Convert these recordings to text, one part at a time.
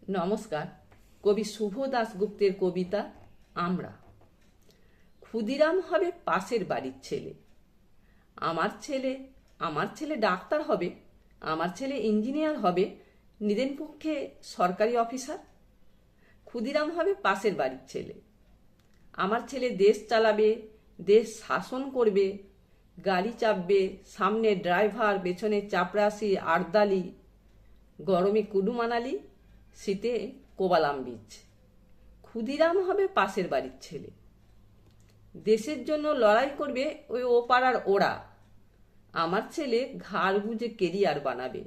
নমস্কার। কবি শুভ দাশগুপ্তের কবিতা আমরা। ক্ষুদিরাম হবে পাশের বাড়ির ছেলে। আমার ছেলে ডাক্তার হবে, আমার ছেলে ইঞ্জিনিয়ার হবে, নিদেন পক্ষে সরকারি অফিসার। ক্ষুদিরাম হবে পাশের বাড়ির ছেলে। আমার ছেলে দেশ চালাবে, দেশ শাসন করবে, গাড়ি চাপবে, সামনে ড্রাইভার, পেছনে চাপরাশি আর্দালি, গরমে কুডু মানালি, শীতে কোবালাম বীচ। ক্ষুদিরাম হবে পাশের বাড়ির ছেলে। দেশের জন্য লড়াই করবে ওই ও পাড়ার ওরা। আমার ছেলে ঘাড় গুঁজে কেরিয়ার বানাবে,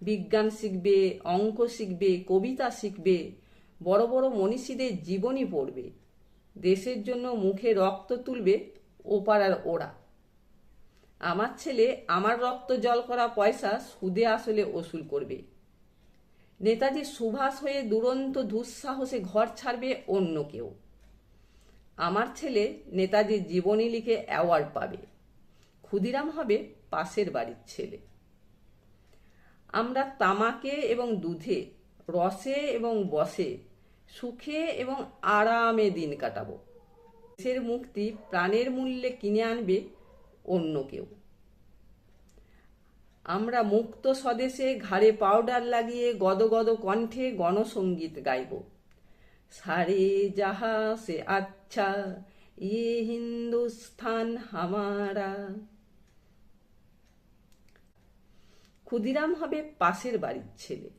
বিজ্ঞান শিখবে, অঙ্ক শিখবে, কবিতা শিখবে, বড় বড় মনীষীদের জীবনী পড়বে। দেশের জন্য মুখে রক্ত তুলবে ও পাড়ার ওরা। আমার ছেলে আমার রক্ত জল করা পয়সা সুদে আসলে ওসুল করবে। নেতাজি সুভাষ হয়ে দুরন্ত দুঃসাহসে ঘর ছাড়বে অন্য কেউ। আমার ছেলে নেতাজির জীবনী লিখে অ্যাওয়ার্ড পাবে। ক্ষুদিরাম হবে পাশের বাড়ির ছেলে। আমরা তামাকে এবং দুধে, রসে এবং বসে, সুখে এবং আরামে দিন কাটাবো। দেশের মুক্তি প্রাণের মূল্যে কিনে আনবে অন্য কেউ। আমরা মুক্ত স্বদেশে ঘাড়ে পাউডার লাগিয়ে গদগদ কণ্ঠে গণসঙ্গীত গাইব। সারে জাহা সে আচ্ছা ইয়ে হিন্দুস্থান হামারা। ক্ষুদিরাম হবে পাশের বাড়ির ছেলে।